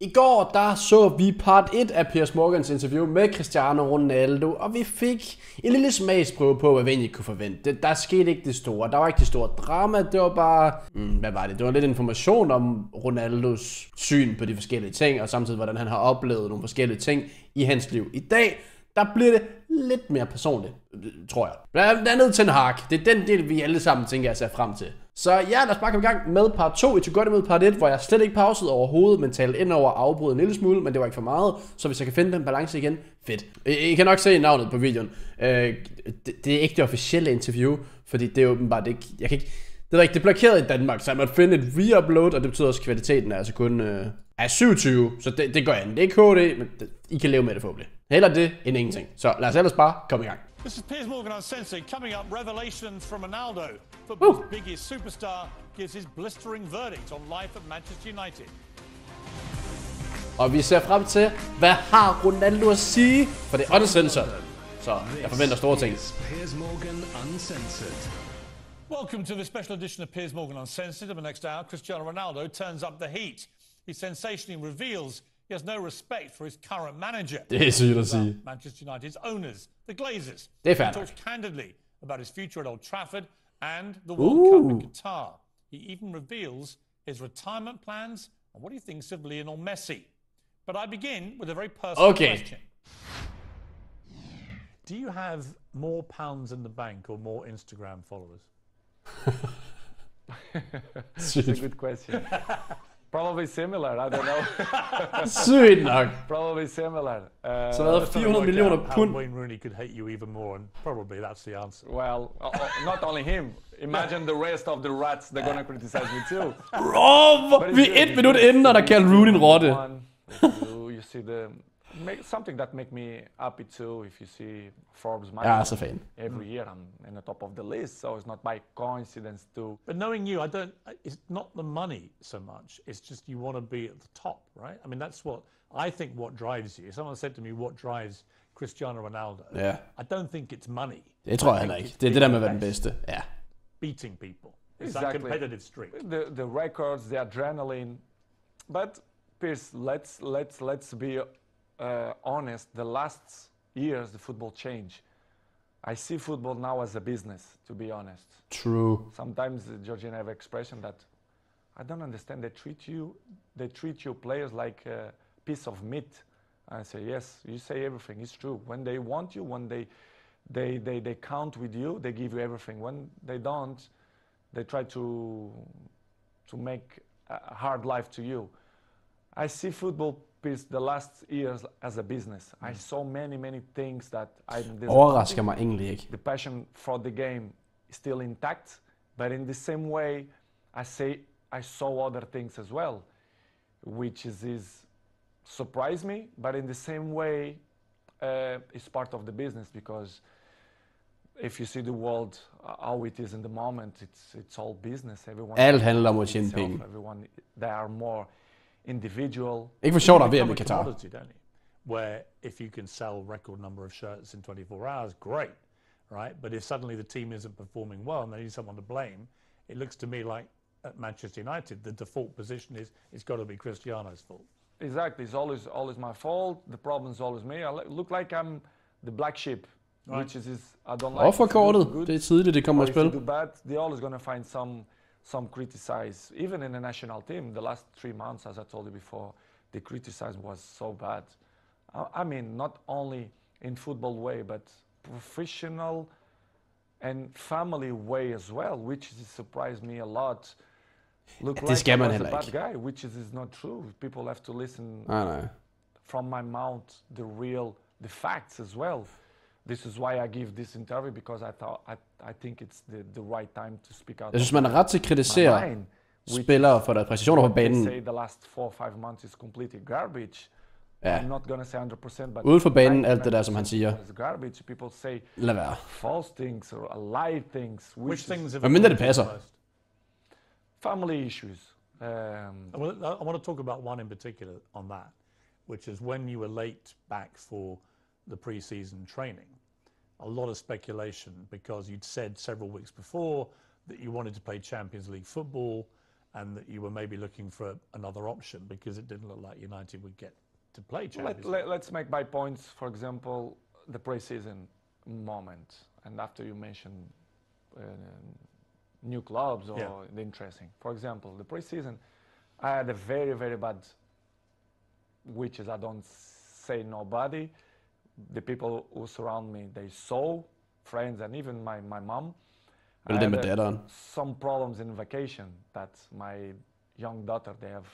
I går, der så vi part 1 af Piers Morgans interview med Cristiano Ronaldo, og vi fik en lille smagsprøve på, hvad vi egentlig kunne forvente. Der skete ikke det store. Der var ikke det store drama. Det var bare, hvad var det? Det var lidt information om Ronaldos syn på de forskellige ting, og samtidig hvordan han har oplevet nogle forskellige ting i hans liv. I dag, der bliver det lidt mere personligt, tror jeg. Blandt andet til en hak. Det er den del, vi alle sammen tænker, jeg ser frem til. Så ja, lad os bare komme i gang med part 2. I tog godt imod part 1, hvor jeg slet ikke pausede overhovedet, men talte ind over afbryde en lille smule, men det var ikke for meget. Så hvis jeg kan finde den balance igen, fedt. I kan nok se navnet på videoen. Det er ikke det officielle interview, fordi det er åbenbart ikke... Jeg kan ikke... Det er blokeret i Danmark, så jeg måtte finde et re-upload, og det betyder også, at kvaliteten er altså kun 27, så det går an. Det er ikke HD, men I kan leve med det forhåbentlig. Heller det end ingenting. Så lad os ellers bare komme i gang. This is Piers Morgan Uncensored. Coming up, revelations from Ronaldo. Football's biggest superstar gives his blistering verdict on life at Manchester United. Og vi ser frem til, hvad har Ronaldo at sige? For det er uncensored. Så jeg forventer store ting. Piers Morgan Uncensored. Welcome to the special edition of Piers Morgan Uncensored. In the next hour, Cristiano Ronaldo turns up the heat. He sensationally reveals he has no respect for his current manager. Det er sygt at sige. Manchester United's owners, the Glazers. Det er fair He talks candidly about his future at Old Trafford and the World Cup in Qatar. He even reveals his retirement plans and what he thinks of Lionel Messi. But I begin with a very personal question. Do you have more pounds in the bank or more Instagram followers? It's a good question. Probably similar, I don't know. Sygt nok. Probably similar. Så hvad er 400 millioner pund? Wayne Rooney could hate you even more, and probably that's the answer. Well, not only him. Imagine the rest of the rats, they're gonna criticize me too. Vi er 1 minut inden, og der kalder Rooney en rotte. You see something that make me happy too. If you see Forbes Jeg er så fan. every year, I'm in the top of the list, so it's not by coincidence too. But knowing you, it's not the money so much. It's just you want to be at the top, right? I mean, that's what I think. What drives you? If someone said to me, "What drives Cristiano Ronaldo?" Ja. I don't think it's money. Det tror jeg heller ikke. Det er det der med at være den bedste. Ja. Beating people. It's that competitive streak. The records, the adrenaline, but Piers, let's be honest. The last years, the football changed. I see football now as a business, to be honest. True. Sometimes Georgian have expression that I don't understand. They treat you players like a piece of meat. I say yes. You say everything. It's true. When they want you, when they count with you, they give you everything. When they don't, they try to make a hard life to you. I see football the last years as a business. I saw many things that Overrasker mig egentlig ikke. The passion for the game is still intact, but in the same way, I saw other things as well, which is surprised me, but in the same way, it's part of the business, because if you see the world how it is in the moment, it's all business. Alt handler om at tjene penge. Everyone, they are more individual. Ikke for sjovt at være ved Qatar. Where if you can sell record number of shirts in 24 hours, great, right? But if suddenly the team isn't performing well and they need someone to blame, it looks to me like at Manchester United, the default position is it's got to be Cristiano's fault. Exactly, it's always my fault. The problem's always me. I look like I'm the black sheep, which is I don't like. Offerkortet, det er tidligt, det kommer at spille. If you do bad, they're always gonna find some criticize. Even in the national team, the last 3 months, as I told you before, the criticism was so bad. I mean, not only in football way, but professional and family way as well, which surprised me a lot. Look like I was a bad guy, which is not true. People have to listen from my mouth the facts as well. This is why I give this interview, because I think it's the right time to speak out. Jeg synes, man er ret til at kritisere spillere for deres præstationer på banen. Say the last 4-5 months is completely garbage. Ja. I'm not gonna say 100%, but ude for banen, alt det der, som han siger. Garbage. People say lad være. False things or lie things. Which things have... Hvad mindre det passer. Family issues. I want to talk about one in particular on that, which is when you were late back for the pre-season training. A lot of speculation, because you'd said several weeks before that you wanted to play Champions League football, and that you were maybe looking for another option because it didn't look like United would get to play Champions League. Let's make my points. For example, the pre-season moment, and after you mentioned new clubs or the interesting. For example, the pre-season, I had a very, very bad, which is I don't say nobody. The people who surround me, they saw, friends and even my mom. I had some problems in vacation that my young daughter, they have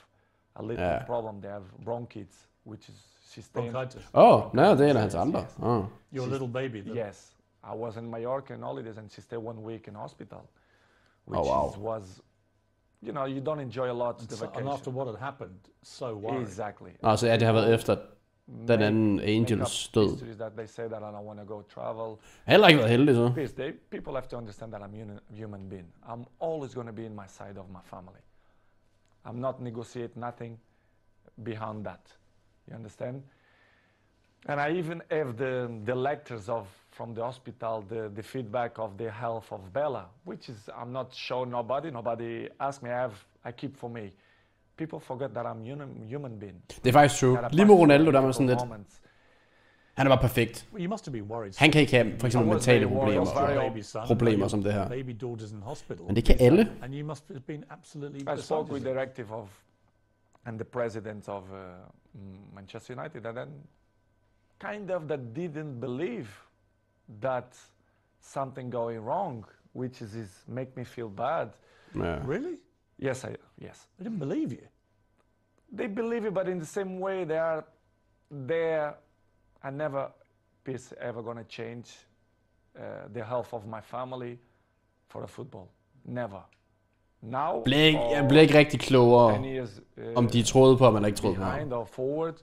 a little problem. They have bronchitis, which is she's staying. Oh, no, det er hans andre. Yes. Your little baby. Yes. I was in Mallorca in holidays and she stayed 1 week in hospital. Which was, you know, you don't enjoy a lot the vacation. And after what had happened, so worried. Exactly. Så det har været efter den anden Angels død. That they say that I don't want to go travel. Heller ikke været heldig så. People have to understand that I'm a human being. I'm always going to be in my side of my family. I'm not negotiate nothing behind that. You understand? And I even have the lectures from the hospital, the feedback of the health of Bella, which is I'm not showing nobody. Nobody asked me. I keep for me. People forget that I'm human being. Det er faktisk true. Lige med Ronaldo, der var sådan lidt. Han er bare perfekt. You must have been worried. Han kan ikke have for eksempel mentale problemer som det her. Baby daughter's in hospital. Men det kan alle. And you must have been absolutely. I spoke with the directive and the president of Manchester United, and then kind of that didn't believe that something going wrong, which is make me feel bad. Yeah. Really? Yes, yes. They didn't believe you. They believe it, but in the same way, they are there. I never, Piers, ever gonna change the health of my family for the football. Never. Now, jeg blev ikke rigtig klogere, om de troede på, om man ikke troede på. Behind or forward.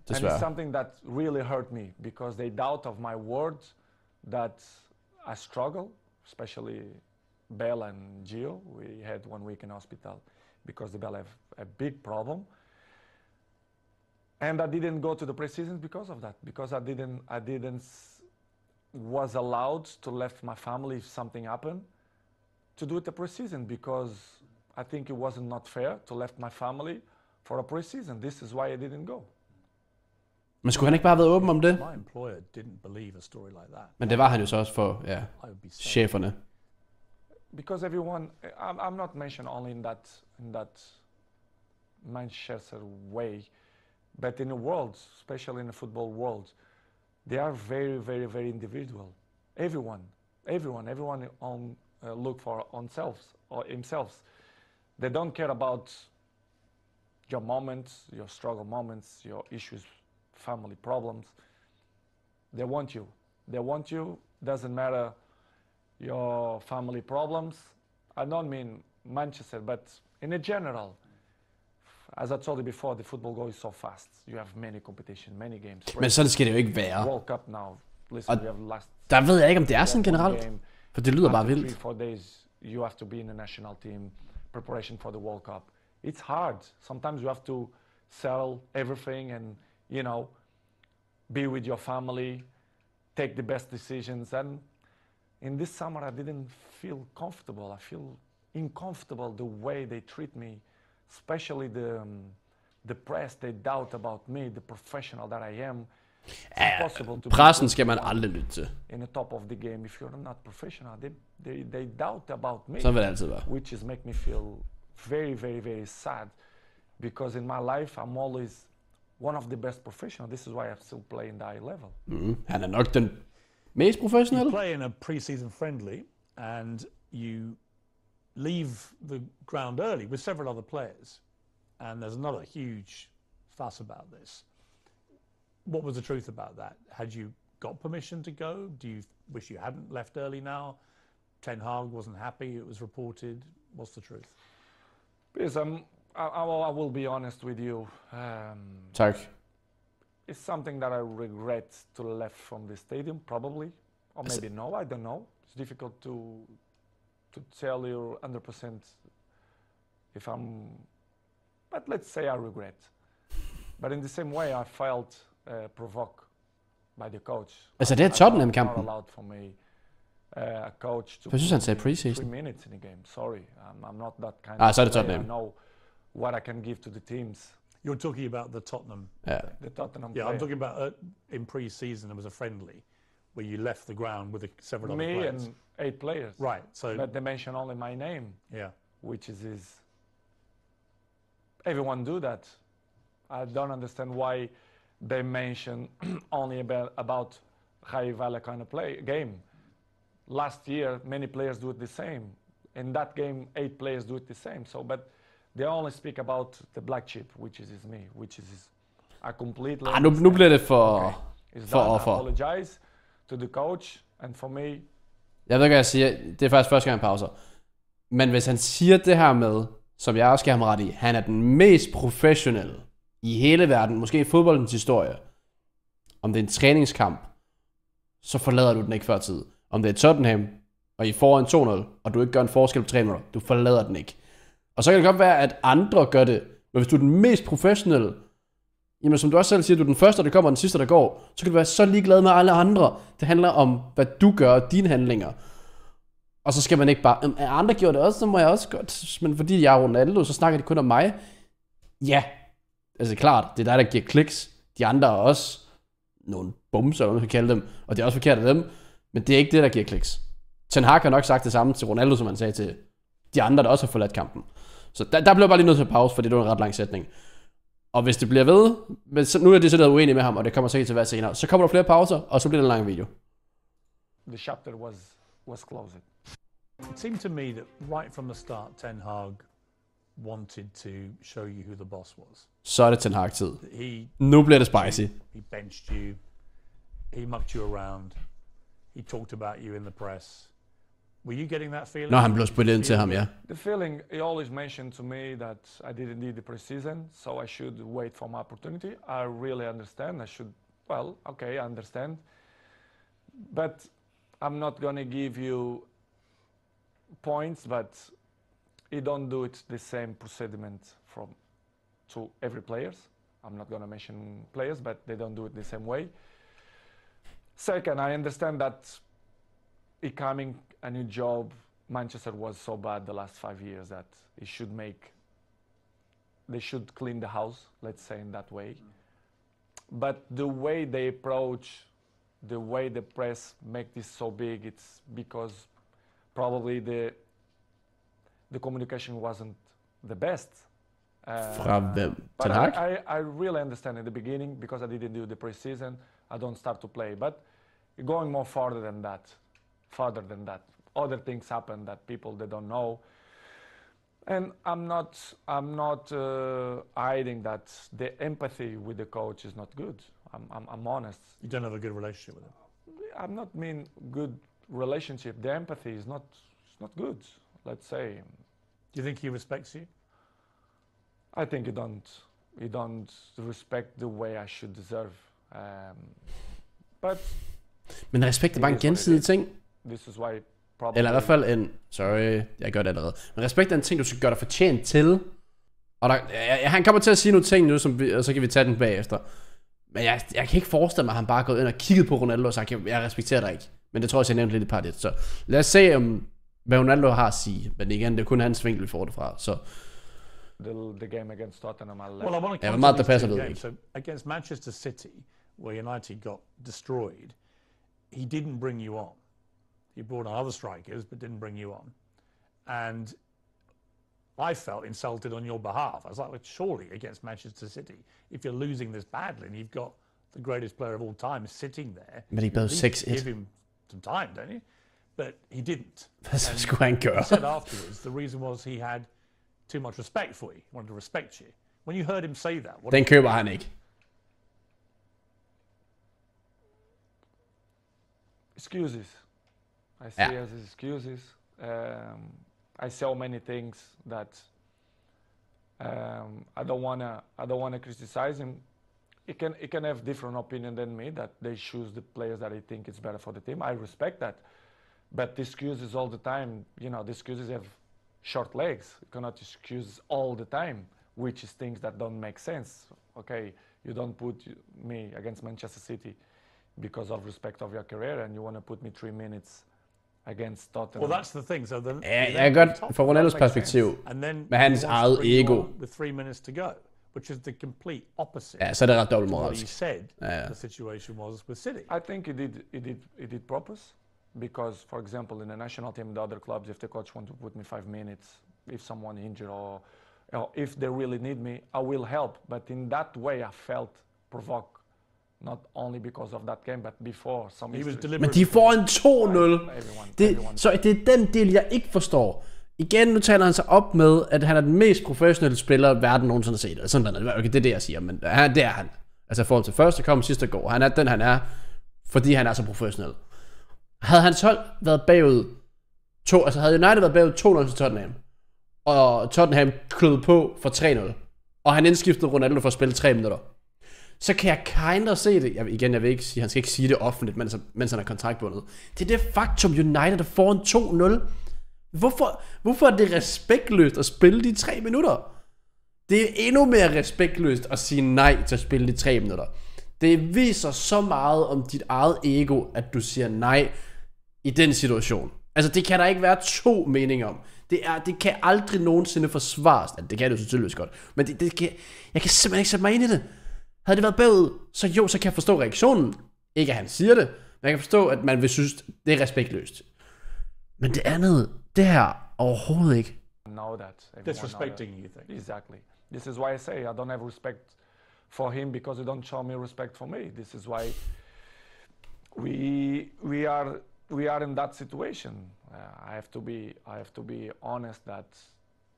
And it's something that really hurt me because they doubt of my words that I struggle, especially Bella and Gio. We had 1 week in hospital because the Bella have a big problem. And I didn't go to the preseason because of that, because I didn't was allowed to left my family if something happened to do it the preseason, because I think it wasn't not fair to left my family for a preseason. This is why I didn't go. Men skulle han ikke bare have været åben om det? My employer didn't believe a story like that. Men det var han jo så også for cheferne. Because everyone, I'm not mentioned only in that Manchester way, but in the world, especially in the football world, they are very, very, very individual. Everyone look for themselves or themselves. They don't care about your moments, your struggle moments, your issues, family problems. They want you. They want you. Doesn't matter your family problems. I don't mean Manchester, but in a general. As I told you before, the football goes so fast. You have many competition, many games. Men sådan skal det jo ikke være. World Cup now. Listen, we have last. Der ved jeg ikke, om det er sådan generelt. For det lyder bare vildt. 3-4 days, you have to be in the national team. Preparation for the World Cup. It's hard. Sometimes you have to sell everything and, you know, be with your family, take the best decisions. And in this summer, I didn't feel comfortable. I feel uncomfortable the way they treat me, especially the press. They doubt about me, the professional that I am. Pressen skal man aldrig lytte til. In the top of the game, if you're not professional, they doubt about me. Sådan vil det altid være. Which is make me feel very, very, very sad, because in my life I'm always one of the best professionals. This is why I'm still playing that level. Han er nok den mest professionelle. You play in a pre-season friendly, and you leave the ground early with several other players, and there's another huge fuss about this. What was the truth about that? Had you got permission to go? Do you wish you hadn't left early now? Ten Hag wasn't happy, it was reported. What's the truth? Yes, I will be honest with you. Tak. It's something that I regret to left from the stadium, probably. Or maybe no, I don't know. It's difficult to tell you 100% if I'm... But let's say I regret. But in the same way, I felt provoked by the coach. Altså det er Tottenham-kampen. Not allowed for me a coach to Jeg synes, han sagde 3 preseason. minutes in a game. Sorry, I'm not that kind Så er det of player. Tottenham. I know what I can give to the teams. You're talking about the Tottenham. Ja. The Tottenham Yeah, player. I'm talking about in pre-season there was a friendly where you left the ground with several other Me players. and 8 players. Right. So But they mention only my name, yeah. which is everyone do that. I don't understand why they mention only about high value kind of game. Last year, many players do it the same. In that game, 8 players do it the same. So, but they only speak about the black sheep, which is me, which is I completely. Nu bliver det for It's for done. I offer. apologize to the coach, and for me, Jeg ved ikke, hvad jeg siger. Det er faktisk første gang, han pauser. Men hvis han siger det her med, som jeg også skal have ham ret i, han er den mest professionelle i hele verden, måske i fodboldens historie. Om det er en træningskamp, så forlader du den ikke før tid. Om det er Tottenham, og I får en 2-0, og du ikke gør en forskel på 3 minutter, du forlader den ikke. Og så kan det godt være, at andre gør det, men hvis du er den mest professionelle, jamen som du også selv siger, du er den første, der kommer, og den sidste, der går, så kan du være så ligeglad med alle andre. Det handler om, hvad du gør, og dine handlinger. Og så skal man ikke bare, andre gjorde det også, så må jeg også godt. Men fordi jeg er Ronaldo, så snakker de kun om mig. Ja, altså klart, det er dig, der giver kliks. De andre er også nogle bumser, hvad man kan kalde dem, og det er også forkert af dem. Men det er ikke det, der giver kliks. Ten Hag har nok sagt det samme til Ronaldo, som han sagde til de andre, der også har forladt kampen. Så der blev bare lige nødt til at pause, fordi det var en ret lang sætning. Og hvis det bliver ved, men så, nu er de så der uenige med ham, og det kommer sikkert til at være senere, så kommer der flere pauser, og så bliver det en lang video. the chapter was closed. It seemed to me that right from the start, Ten Hag wanted to show you who the boss was. Så er det Ten Hag-tid. He Nu bliver det spicy. He benched you. He mucked you around. He talked about you in the press. Were you getting that feeling? Når han blev spillet ind til ham, ja. The feeling, he always mentioned to me that I didn't need the preseason, so I should wait for my opportunity. I really understand. I should, well, okay, I understand. But I'm not going to give you points, but he don't do it the same procediment to every players. I'm not going to mention players, but they don't do it the same way. Second, I understand that becoming a new job, Manchester was so bad the last 5 years that they should clean the house, let's say in that way. But the way they approach, the way the press make this so big, it's because probably the communication wasn't the best. Fra hvem? But Ten Hag? I really understand in the beginning because I didn't do the preseason. I don't start to play, but going more farther than that, other things happen that people they don't know, and I'm not hiding that the empathy with the coach is not good. I'm honest. You don't have a good relationship with him. I'm not mean good relationship. The empathy is not good. Let's say. Do you think he respects you? I think he don't respect the way I should deserve. But Men respekt er bare en gensidig ting. this is why probably. Eller i hvert fald en... Sorry, jeg gør det allerede. Men respekt er en ting, du skal gøre dig fortjent til. Og han kommer til at sige nogle ting nu, og så kan vi tage den bagefter. Men jeg kan ikke forestille mig, at han bare er gået ind og kigget på Ronaldo og sagt, jeg respekterer dig ikke. Men det tror jeg, jeg nævnte lidt i partiet. Så lad os se, hvad Ronaldo har at sige. Men igen, det er kun hans vinkel, vi får det fra. Så The game against Tottenham. Well, I want to Ja, come meget to der these passer two ved games. ikke. So against Manchester City, where United got destroyed, he didn't bring you on. He brought on other strikers, but didn't bring you on. And I felt insulted on your behalf. I was like, well, surely against Manchester City, if you're losing this badly and you've got the greatest player of all time sitting there, Men I blev at least 6-1. give him some time, don't you? But he didn't. hvad skulle han gøre? He said afterwards the reason was he had too much respect for you. He wanted to respect you. When you heard him say that, what Den køber han ikke. Excuses. I see as excuses. I saw many things that I don't wanna criticize him. He can have different opinion than me that they choose the players that I think is better for the team. I respect that, but the excuses all the time. You know, the excuses have short legs. You cannot excuse all the time, which is things that don't make sense. Okay, you don't put me against Manchester City because of respect of your career, and you want to put me 3 minutes against Tottenham. Well, that's the thing. So Ja, jeg kan godt fra Ronaldos perspektiv, and then med hans he wants to eget bring you ego. on with 3 minutes to go, which is the complete opposite. Ja, så er det ret to what he dobbeltmoralsk. said the situation was with City. I think he did purpose, because, for example, in the national team, the other clubs, if the coach wants to put me 5 minutes, if someone injured or if they really need me, I will help. But in that way, I felt provoked, not only because of that game, but before some. He was history. Men deliberate. de får en 2-0. Everyone. Så det er den del, jeg ikke forstår. Igen, nu taler han sig op med, at han er den mest professionelle spiller, verden nogensinde har set. Eller sådan noget. Okay, det er det, jeg siger, men det er han. Altså i forhold til første kom, sidste går. Han er den, han er, fordi han er så professionel. Havde hans hold været bagud havde United været bagud 2-0 til Tottenham, og Tottenham klød på for 3-0, og han indskiftede Ronaldo for at spille 3 minutter, så kan jeg kinda se det. Jeg vil ikke sige, han skal ikke sige det offentligt, mens han er kontraktbundet. Det er det faktum, United er foran 2-0. Hvorfor er det respektløst at spille de 3 minutter? Det er endnu mere respektløst at sige nej til at spille de 3 minutter. Det viser så meget om dit eget ego, at du siger nej i den situation. Altså, det kan der ikke være 2 meninger om. Det kan aldrig nogensinde forsvares. Altså, det kan det jo tydeligvis godt. Men jeg kan simpelthen ikke sætte mig ind i det. Havde det været bagud, så kan jeg forstå reaktionen. Ikke at han siger det, men jeg kan forstå, at man vil synes, det er respektløst. Men det andet, det her overhovedet ikke. Know that. Disrespecting, you think? Exactly. This is why I say I don't have respect for him, because he don't show me respect for me. This is why we are in that situation. I have to be honest that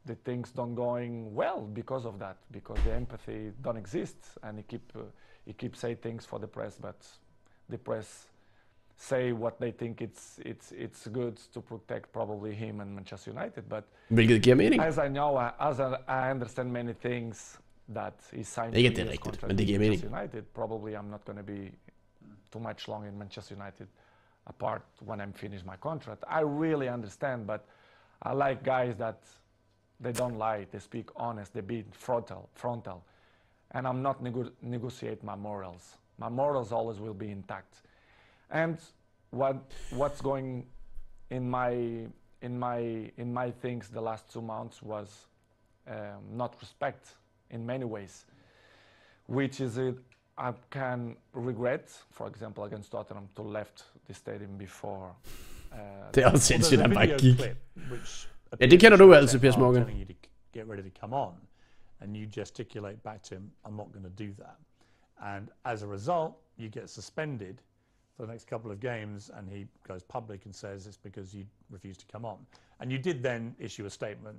the things don't going well because of that, because the empathy don't exist, and he keep say things for the press, but the press say what they think it's good to protect probably him and Manchester United. But hvilket giver mening. As I know, I understand many things that he signed. Ikke det er rigtigt, men det giver mening. United. Probably I'm not going to be too much long in Manchester United, apart when I'm finished my contract. I really understand, but I like guys that they don't lie, they speak honest, they be frontal, and I'm not negotiate my morals. My morals always will be intact. And what's going in my things the last 2 months was not respect in many ways, which is it I can regret, for example, against Tottenham, to left the stadium before. Det er også sindssygt, han bare gik. Ja, det kender du altid, Piers Morgan. Telling you to get ready to come on, and you gesticulate back to him, I'm not going to do that. And as a result, you get suspended for the next couple of games, and he goes public and says it's because you refused to come on. And you did then issue a statement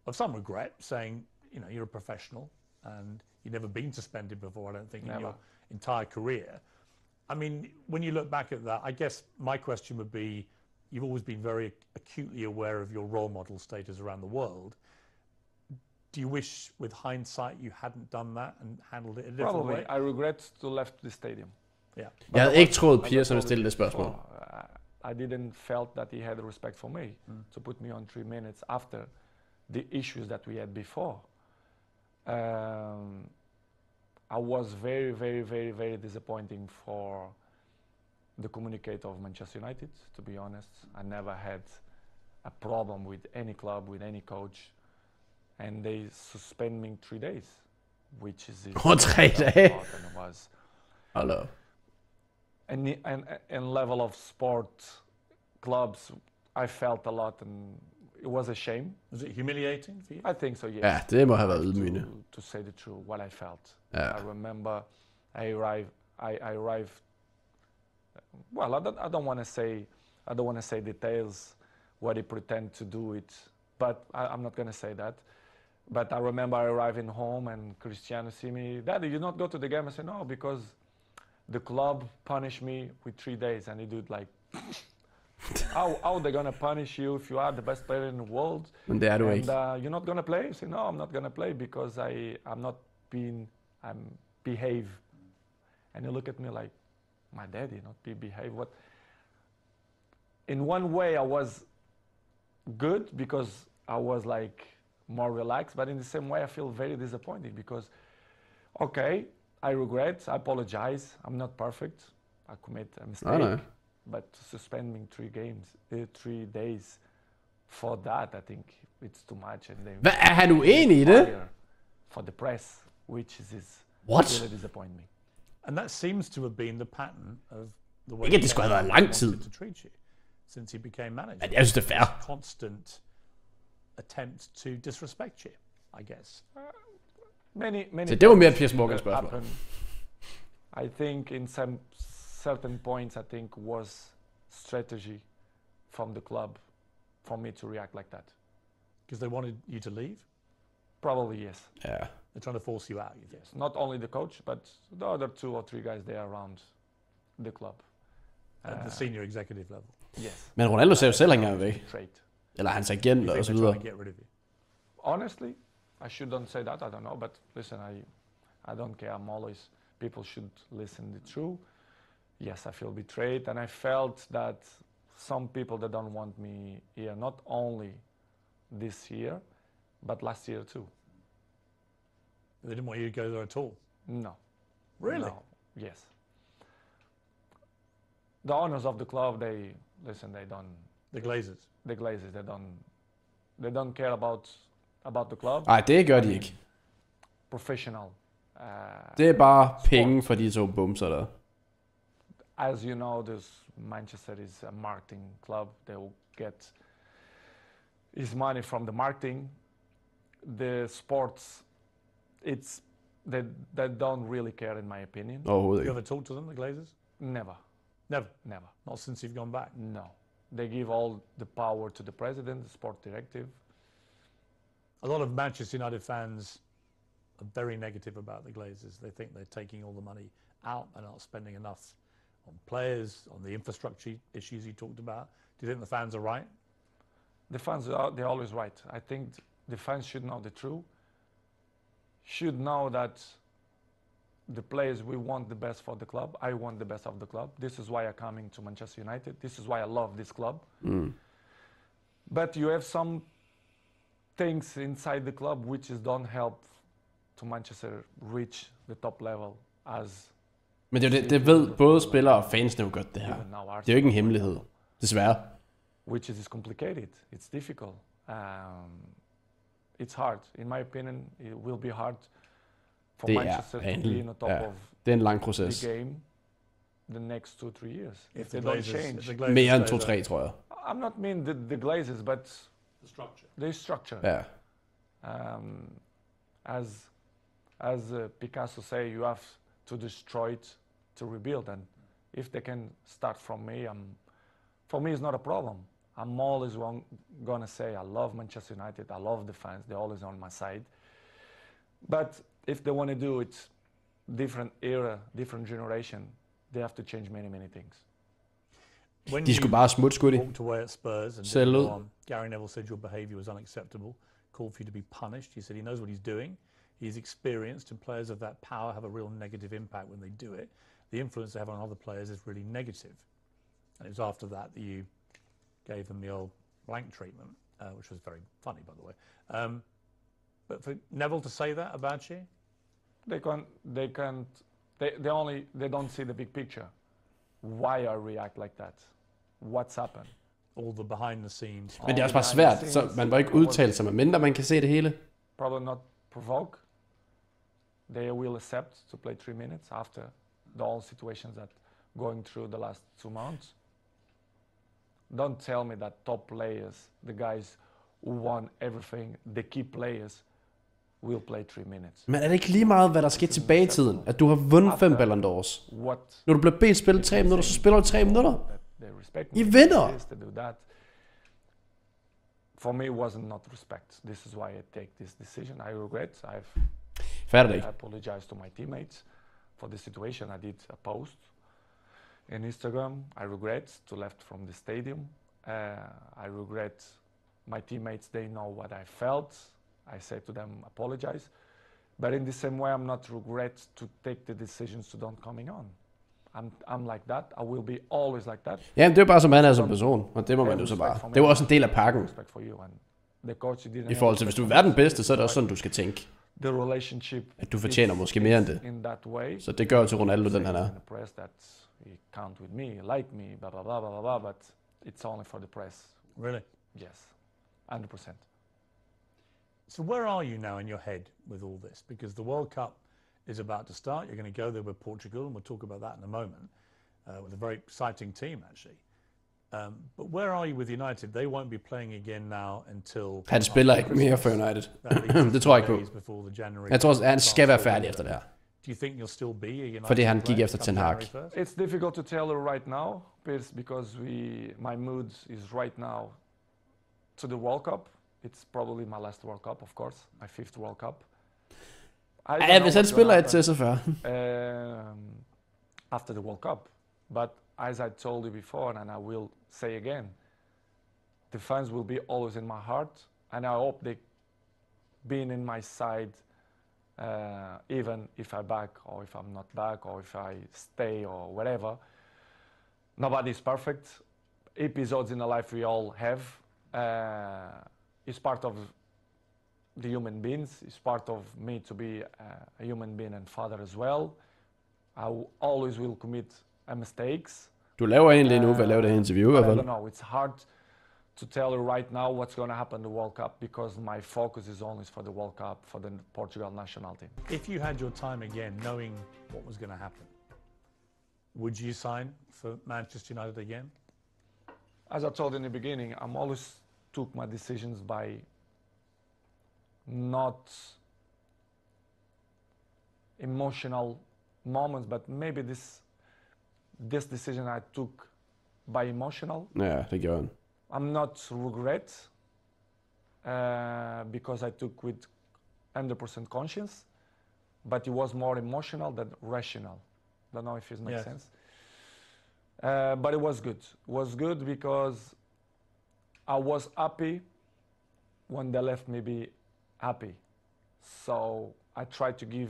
of some regret, saying, you know, you're a professional and you've never been suspended before, I don't think, in your entire career. I mean, when you look back at that, I guess my question would be, you've always been very acutely aware of your role model status around the world. Do you wish, with hindsight, you hadn't done that and handled it a different way? I regret to left the stadium. Yeah. Jeg havde ikke troet, Piers ville stille det spørgsmål. I didn't felt that he had respect for me to put me on 3 minutes after the issues that we had before. I was very, very, very, very disappointing for the communicator of Manchester United, to be honest. I never had a problem with any club, with any coach, and they suspend me 3 days, which is 3 dage? Hold up. And level of sport clubs, I felt a lot, and it was a shame. Was it humiliating for you? I think so, yes. Ja, det må have været ydmygende. To say the truth, what I felt. Yeah. I remember I arrived. Well, I don't want to say details what he pretend to do it, but I'm not going to say that. But I remember I arriving home and Cristiano see me, Daddy, you not go to the game? I said, no, because the club punished me with 3 days, and he did like, how they gonna punish you if you are the best player in the world? And you're not gonna play? I said, no, I'm not gonna play because I'm behave. And he look at me like, my daddy not behave. What? In one way, I was good because I was like more relaxed, but in the same way, I feel very disappointed because, okay, I regret, I apologize. I'm not perfect. I commit a mistake. but to suspend me 3 days for that, I think it's too much. And they Hvad, er han uenig i det? for the press, which is What? really disappoint me. And that seems to have been the pattern of the way Ikke, at det skulle have været lang tid. to treat you since he became manager. Men jeg synes, det er fair. Constant attempt to disrespect you, I guess. Many Så det var mere things Piers Morgans spørgsmål. happen. I think in some certain points, I think was strategy from the club for me to react like that. Because they wanted you to leave? Probably yes. Ja. They're trying to force you out, you think? Yes. Not only the coach, but the other 2 or 3 guys there around the club. At the senior executive level. Yes. Men Ronaldo sagde jo selv, at han gerne vil væk. Trade. Eller hans agent You og think så they're videre. trying to get rid of you? Honestly, I shouldn't say that. I don't know, but listen, I don't care. I'm always people should listen the truth. Yes, I feel betrayed, and I felt that some people that don't want me here, not only this year, but last year too. They didn't want you to go there at all? No. Really? No. Yes. The owners of the club, they don't. The Glazers? The Glazers, they don't care about the club. Nej, det gør de ikke. Professional. Det er bare penge for de 2 bumser der. As you know, Manchester is a marketing club. They will get his money from the marketing. The sports, they don't really care, in my opinion. Overhovedet You ikke. ever talked to them, the Glazers? Never, Never? never. Not since you've gone back? No. They give all the power to the president, the sport directive. A lot of Manchester United fans are very negative about the Glazers. They think they're taking all the money out and not spending enough on players, on the infrastructure issues you talked about. Do you think the fans are right? The fans, they're always right. I think the fans should know the truth. Should know that the players, we want the best for the club. I want the best of the club. This is why I'm coming to Manchester United. This is why I love this club. But you have some things inside the club which don't help to Manchester reach the top level as Men det er jo det ved både spillere og fans jo godt det her. even now Det er jo Arsenal, ikke en hemmelighed. Desværre. which is complicated. It's difficult. It's hard. In my opinion, it will be hard for Det Manchester er to be in the top ja, of det er en lang the proces. game the next 2-3 years. If they the don't Glazers, change. if the Glazers Mere end stay 2-3, there. tror jeg. I'm not mean the Glazers, but The structure. the structure. Ja. As Picasso say, you have to destroy it to rebuild. And if they can start from me, for me it's not a problem. I'm always gonna say I love Manchester United. I love the fans. They're always on my side. But if they want to do it, different era, different generation, they have to change many things. When De skulle bare smutte, skulle de. walked away at Spurs and Sell didn't ud. go on, Gary Neville said your behaviour was unacceptable, called for you to be punished. He said he knows what he's doing. He's experienced, and players of that power have a real negative impact when they do it. The influence they have on other players is really negative. And it was after that that you gave them the old blank treatment, which was very funny, by the way. But for Neville to say that about you? They don't see the big picture. Why I react like that? What's happened? All the behind the scenes. Men det er også bare svært, så man må ikke udtale sig, medmindre man kan se det hele. Probably not provoke. They will accept to play 3 minutes after the all situations that going through the last 2 months. Don't tell me that top players, the guys who won everything, the key players, will play 3 minutes. Men er det ikke lige meget, hvad der skete tilbage i tiden? At du har vundet 5 Ballon d'Ors. What? Når du bliver bedt spille 3 minutter, så spiller du 3 minutter. They respect I me. vinder! To do that. For me, it wasn't not respect. This is why I take this decision. I regret. Fatter det I ikke. apologize to my teammates for the situation. I did a post in Instagram. I regret to left from the stadium. I regret my teammates. They know what I felt. I said to them, apologize. But in the same way, I'm not regret to take the decisions to don't coming on. I'm like that. I will be always like that. Ja, det er jo bare som han er som person, og det må man jo så bare. Det er jo også en del af pakken. Respect for you and the coach didn't. I forhold til, hvis du vil være den bedste, så er det også sådan, du skal tænke. The relationship. At du fortjener måske mere end det. In that way. Så det gør jo til Ronaldo, den han er. In the press that he count with me, like me, blah, blah, blah, blah, blah, blah, but it's only for the press. Really? Yes, 100%. So where are you now in your head with all this? Because the World Cup is about to start. You're going to go there with Portugal, and we'll talk about that in a moment, with a very exciting team, actually. But where are you with United? They won't be playing again now until... Han spiller ikke mere for United. Det tror jeg ikke på. Jeg tror, han skal være færdig efter det her. Do you think you'll still be a United Fordi han gik player efter come Ten Hag. January 1st? It's difficult to tell you right now, Piers, because my mood is right now to the World Cup. It's probably my last World Cup, of course, my 5th World Cup. Ja, hvis han spiller et til, så før. After the World Cup. But as I told you before, and I will say again, the fans will be always in my heart, and I hope they being in my side, even if I'm back or if I'm not back or if I stay or whatever. Nobody's perfect. Episodes in the life we all have. It's part of the human beings. It's part of me to be a human being and father as well. Always will commit mistakes. Du laver egentlig nu, hvad laver det her interview i hvert I fald. don't know. It's hard to tell you right now what's going to happen in the World Cup because my focus is only for the World Cup, for the Portugal national team. If you had your time again, knowing what was going to happen, would you sign for Manchester United again? As I told in the beginning, I'm always took my decisions by not emotional moments, but maybe this decision I took by emotional. Ja, det gjorde han. I'm not regret because I took with 100% conscience, but it was more emotional than rational. Don't know if it makes sense. But it was good. It was good because I was happy when they left me be happy. So I tried to give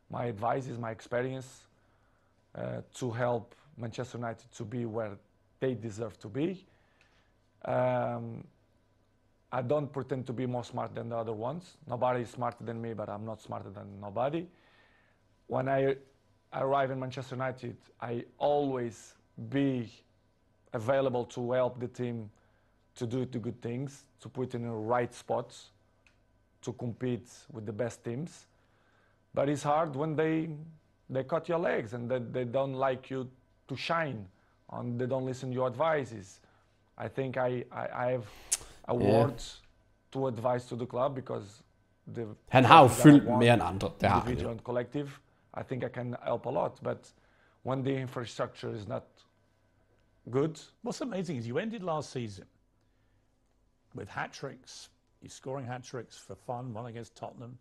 my advices, my experience to help Manchester United to be where they deserve to be. I don't pretend to be more smart than the other ones. Nobody is smarter than me, but I'm not smarter than nobody. When I arrive in Manchester United, I always be available to help the team to do the good things, to put in the right spots, to compete with the best teams. But it's hard when they cut your legs and they don't like you to shine and they don't listen to your advices. I think I have a word to advise to the club because Han har jo fyldt mere end andre. Det har individual and collective. I think I can help a lot, but when the infrastructure is not good. What's amazing is you ended last season with hat-tricks. You're scoring hat-tricks for fun, one against Tottenham.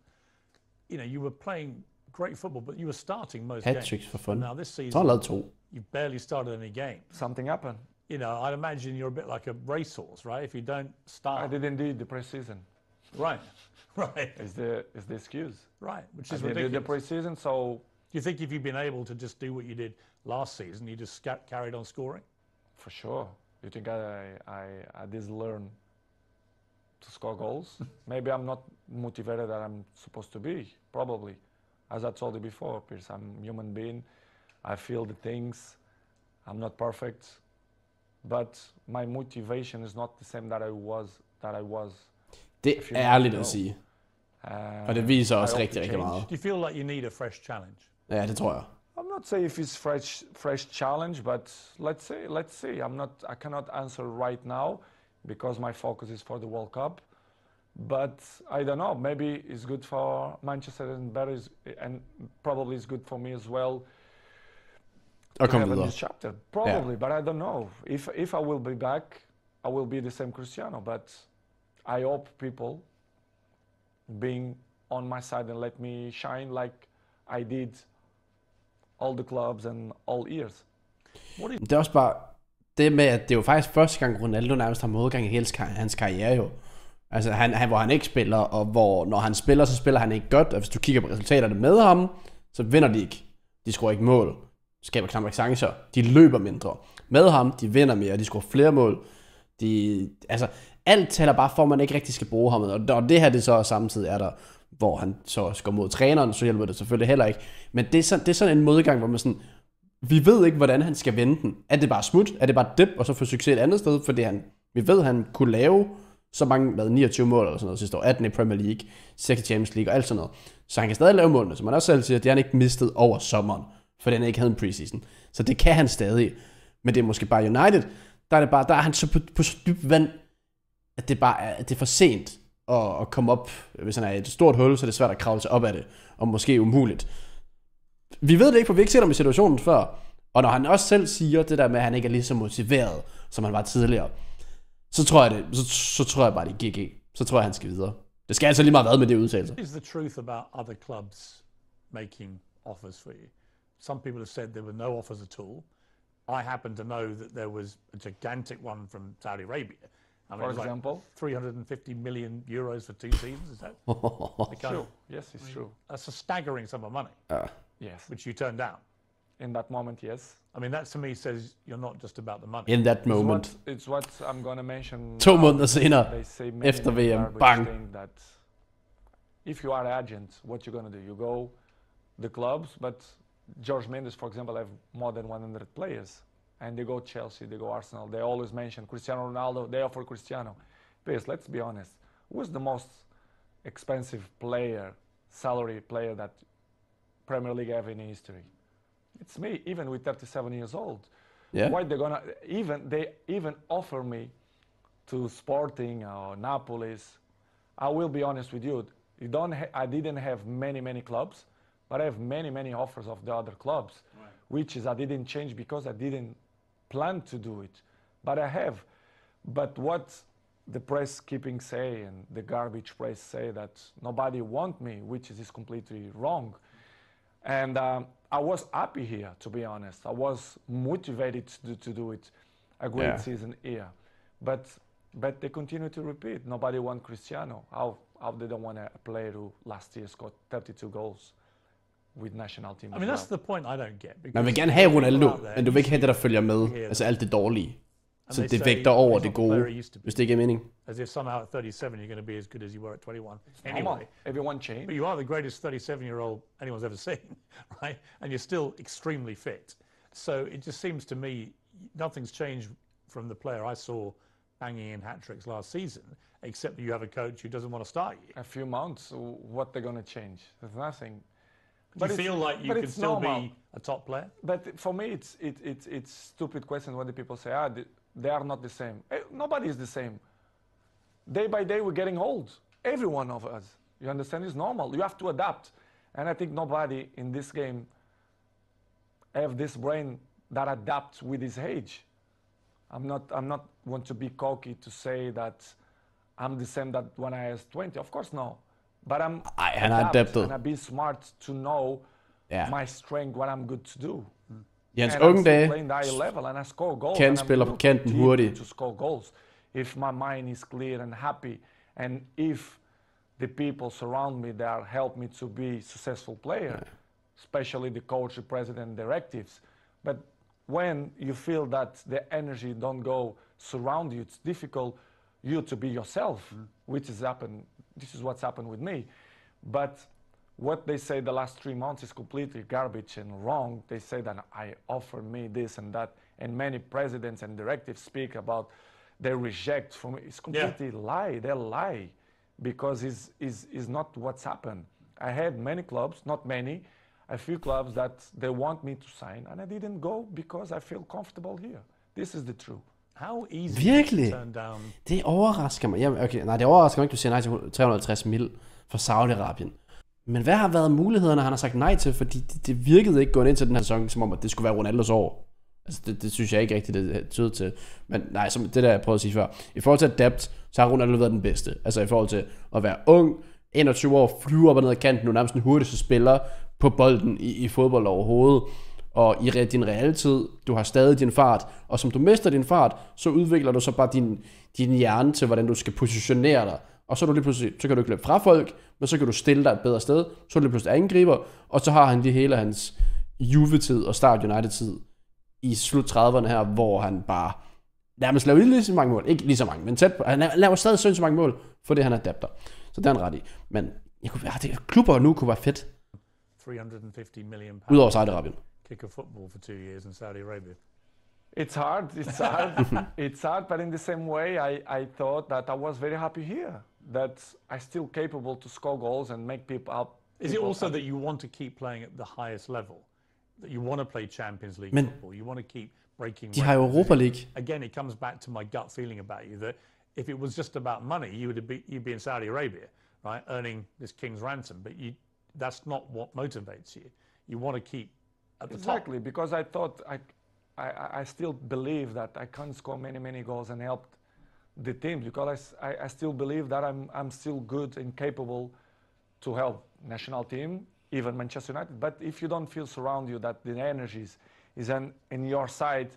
You know, you were playing great football, but you were starting most games. Hat-tricks for fun. Now this season, Så har han lavet 2. you barely started any games. Something happened. You know, I'd imagine you're a bit like a racehorse, right? If you don't start... I didn't do the pre-season. Right, right. Is the excuse. Right, which is I did the ridiculous. pre-season, so... Do you think if you'd been able to just do what you did last season, you just carried on scoring? For sure. You think I did learn to score goals? Maybe I'm not motivated that I'm supposed to be, probably. As I told you before, Piers, I'm a human being. I feel the things. I'm not perfect. But my motivation is not the same that I was. Det er ærligt at sige. Og det viser også rigtig meget. Do you feel like you need a fresh challenge? Ja, det tror jeg. I'm not saying if it's fresh challenge, but let's see. I cannot answer right now because my focus is for the World Cup. But I don't know. Maybe it's good for Manchester and probably it's good for me as well. Og kom have videre. this chapter, probably, but I don't know. If I will be back, I will be the same Cristiano. But I hope people being on my side and let me shine like I did all the clubs and all years. Det er også bare det med, at det er jo faktisk første gang Ronaldo nærmest har modgang i hele hans karriere jo. Altså hvor han ikke spiller, og hvor når han spiller, så spiller han ikke godt. Og hvis du kigger på resultaterne med ham, så vinder de ikke. De scorer ikke mål. Skaber knap chancer. De løber mindre. Med ham, de vinder mere. De scorer flere mål. Altså alt taler bare for, at man ikke rigtig skal bruge ham. Og det her, det så samtidig er der, hvor han så går mod træneren, så hjælper det selvfølgelig heller ikke. Men det er sådan en modgang, hvor man sådan, Vi ved ikke, hvordan han skal vende den. Er det bare smut? Er det bare dip, og så få succes et andet sted? Fordi vi ved, han kunne lave så mange, 29 mål eller sådan noget sidste år. 18 i Premier League, 6 i Champions League og alt sådan noget. Så han kan stadig lave målene, som man også selv siger, at det har han ikke mistet over sommeren, fordi han ikke havde en preseason. Så det kan han stadig. Men det er måske bare United, der er han så på så dybt vand, at det er for sent at komme op. Hvis han er i et stort hul, så er det svært at kravle sig op af det, og måske umuligt. Vi ved det ikke, for vi har ikke set ham i situationen før. Og når han også selv siger det der med, at han ikke er lige så motiveret, som han var tidligere, så tror jeg bare, det er GG. Så tror jeg, han skal videre. Det skal altså lige meget være med det udtalelse. Is the truth about other clubs making offers for you? Some people have said there were no offers at all. I happen to know that there was a gigantic one from Saudi Arabia. I mean, For example? like 350 million euros for 2 seasons, is that? True. Yes, it's true. That's a staggering sum of money, Yes. which you turned down. In that moment, yes. I mean, that to me says you're not just about the money. In that moment. It's what I'm going to mention. 2 måneder senere, They say efter VM, garbage bang. thing that if you are an agent, what you're going to do? You go the clubs, but George Mendes, for example, have more than 100 players. And they go Chelsea, they go Arsenal. They always mention Cristiano Ronaldo. They offer Cristiano. Piers, let's be honest. Who's the most expensive player, salary player that Premier League have in history? It's me, even with 37 years old. Yeah. Why they even offer me to Sporting or Napolis? I will be honest with you. I didn't have many clubs, but I have many offers of the other clubs, which is I didn't change because I didn't plan to do it, but I have. But what the press keeping say and the garbage press say that nobody want me, which is completely wrong. And I was happy here, to be honest. I was motivated to do it. A great season here, but they continue to repeat. Nobody want Cristiano. How they don't want a player who last year scored 32 goals with national team. I mean, that's the point I don't get. Man vil gerne have Ronaldo, men du vil ikke have det, der følger med. Altså alt det dårlige. Så det vægter over det gode, hvis det ikke er mening. As if somehow at 37 you're going to be as good as you were at 21. Anyway, everyone changed. But you are the greatest 37-year-old anyone's ever seen, right? And you're still extremely fit. So it just seems to me nothing's changed from the player I saw banging in hat-tricks last season, except that you have a coach who doesn't want to start you. A few months, what they're going to change? There's nothing. Do you feel like you can still be a top player? But for me, it's stupid question when the people say, they are not the same. Nobody is the same. Day by day, we're getting old. Every one of us. You understand? It's normal. You have to adapt. And I think nobody in this game have this brain that adapts with his age. I'm not want to be cocky to say that I'm the same that when I was 20. Of course, no. But I'm adapted. And I be smart to know my strength, what I'm good to do. I hans unge dage kan spiller på kanten hurtigt. To score goals. If my mind is clear and happy, and if the people surround me that help me to be successful player, especially the coach, the president, directives. But when you feel that the energy don't go surround you, it's difficult you to be yourself, which has happened. This is what's happened with me. But what they say the last 3 months is completely garbage and wrong. They say that I offer me this and that, and many presidents and directives speak about they reject from me. It's completely lie. They lie because it's not what's happened. I had many clubs, not many, a few clubs that they want me to sign, and I didn't go because I feel comfortable here. This is the truth. How easy Virkelig? to turn down? Det overrasker mig. Det overrasker mig ikke, du siger nej til 350 mil for Saudi-Arabien. Men hvad har været mulighederne, han har sagt nej til? Fordi det virkede ikke gået ind til den her sæson, som om, at det skulle være Ronaldos år. Altså, det synes jeg ikke rigtigt, det tyder til. Men nej, som det der, jeg prøvede at sige før. I forhold til adapt, så har Ronaldo været den bedste. Altså i forhold til at være ung, 21 år, flyver op og ned ad kanten, nu nærmest den hurtigste spiller på bolden i fodbold overhovedet. Og i din realtid, du har stadig din fart, og som du mister din fart, så udvikler du så bare din hjerne til, hvordan du skal positionere dig. Og så, er du lige pludselig, så kan du ikke løbe fra folk, men så kan du stille dig et bedre sted, så er du lige pludselig angriber, og så har han lige hele hans Juve-tid og Start United-tid i slut 30'erne her, hvor han bare nærmest laver lige så mange mål. Ikke lige så mange, men tæt på. Han laver stadig så mange mål, fordi han adapter. Så det er han ret i. Men klubber nu kunne være fedt. 350 million pounds. Udover Saudi-Arabien. kick a football for 2 years in Saudi Arabia? It's hard, it's hard, it's hard, but in the same way, I thought that I was very happy here, that I'm still capable to score goals and make people up. Is it also that you want to keep playing at the highest level? That you want to play Champions League football? You want to keep breaking de har Europa League. Again, it comes back to my gut feeling about you, that if it was just about money, you'd be in Saudi Arabia, right, earning this king's ransom, but that's not what motivates you. You want to keep at the top. Exactly, because I thought I still believe that I can score many goals and help the team, because I still believe that I'm still good and capable to help national team, even Manchester United. But if you don't feel surround you that the energies is in your side,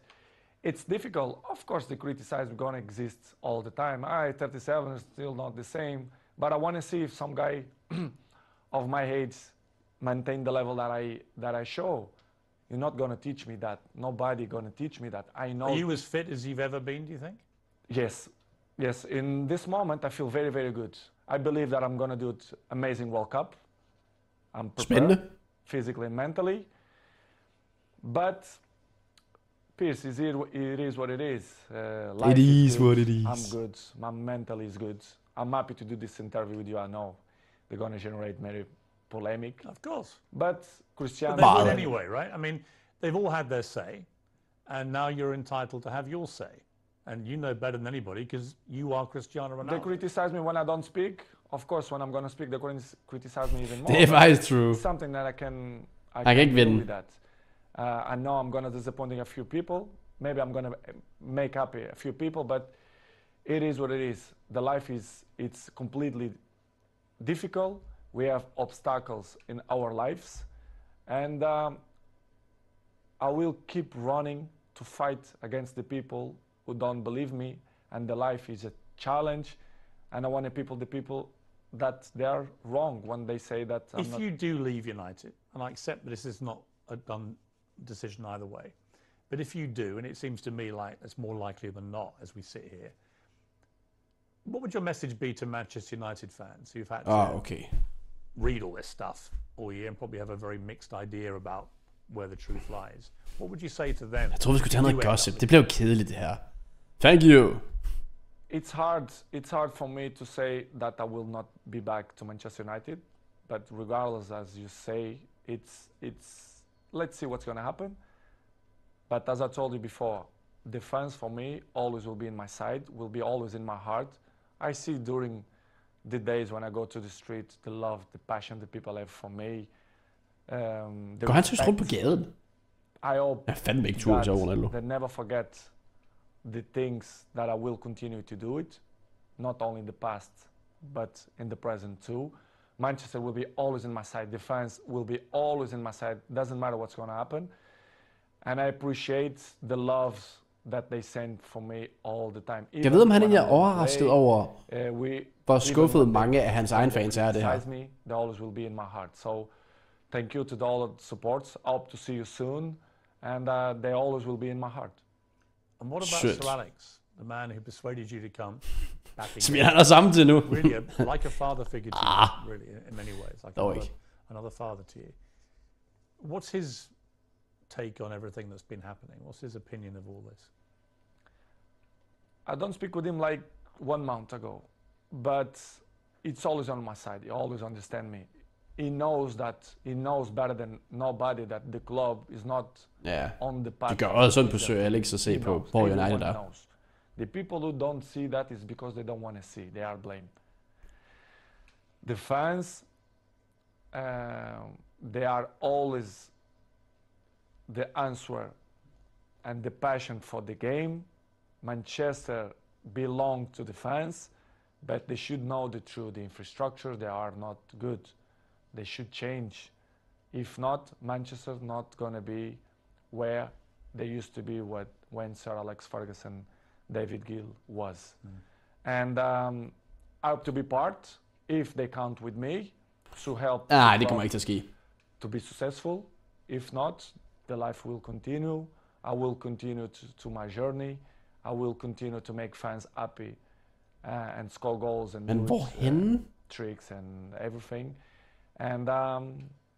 it's difficult. Of course, the criticism is going to exist all the time. 37 is still not the same, but I want to see if some guy of my age maintain the level that I show. You're not going to teach me that. Nobody going to teach me that. I know. Are you as fit as you've ever been, do you think? Yes. Yes. In this moment, I feel very good. I believe that I'm going to do it amazing World Cup. I'm prepared physically and mentally. But Piers, it is what it is. Life it is what it is. I'm good. My mental is good. I'm happy to do this interview with you. I know they're going to generate many polemic. Of course. But Cristiano... But they would anyway, right? I mean, they've all had their say, and now you're entitled to have your say. And you know better than anybody, because you are Cristiano Ronaldo. They criticize me when I don't speak. Of course, when I'm going to speak, they're going to criticize me even more. Det er faktisk true. It's something that I can ikke deal vinde. with that. I know I'm going to disappoint a few people. Maybe I'm going to make happy a few people, but it is what it is. The life it's completely difficult. We have obstacles in our lives, and I will keep running to fight against the people who don't believe me, and the life is a challenge, and I want the people that they are wrong when they say that if you do leave United, and I accept that this is not a done decision either way, but if you do, and it seems to me like it's more likely than not as we sit here, what would your message be to Manchester United fans who've had to read all this stuff all year and probably have a very mixed idea about where the truth lies? What would you say to them? Jeg tror vi skulle tage noget gossip. Det blev jo kedeligt det her. Thank you. It's hard for me to say that I will not be back to Manchester United, but regardless, as you say, it's let's see what's going to happen. But as I told you before, the fans for me always will be in my side, will be always in my heart. I see during the days when I go to the street, the love, the passion the people have for me. Går han så rundt på gaden? I hope Jeg er fandme ikke tur til Ronaldo. they never forget the things that I will continue to do it, not only in the past, but in the present too. Manchester will be always in my side. The fans will be always in my side. Doesn't matter what's going to happen. And I appreciate the love that they send for me all the time. Jeg ved, om han egentlig er overrasket over, hvor skuffet mange af hans egen fans er det her. They always will be in my heart. So thank you to all the supports. I hope to see you soon. And they always will be in my heart. And what about Sir Alex, the man who persuaded you to come back again? Som han er sammen til nu. Really, like a father figure to you, really, in many ways. Like another father to you. What's his take on everything that's been happening? What's his opinion of all this? I don't speak with him like 1 month ago, but it's always on my side. He always understands me. He knows better than nobody that the club is not on the path. Det gør også sådan på Sir Alex at se på United der. The people who don't see that is because they don't want to see. They are blamed. The fans, they are always the answer and the passion for the game. Manchester belong to the fans, but they should know the truth. The infrastructure, they are not good. They should change. If not, Manchester not going to be where they used to be when Sir Alex Ferguson, David Gill was. And I hope to be part, if they count with me, to help det kommer ikke til at ske. To be successful. If not, the life will continue. I will continue to my journey. I will continue to make fans happy and score goals and do tricks and everything. And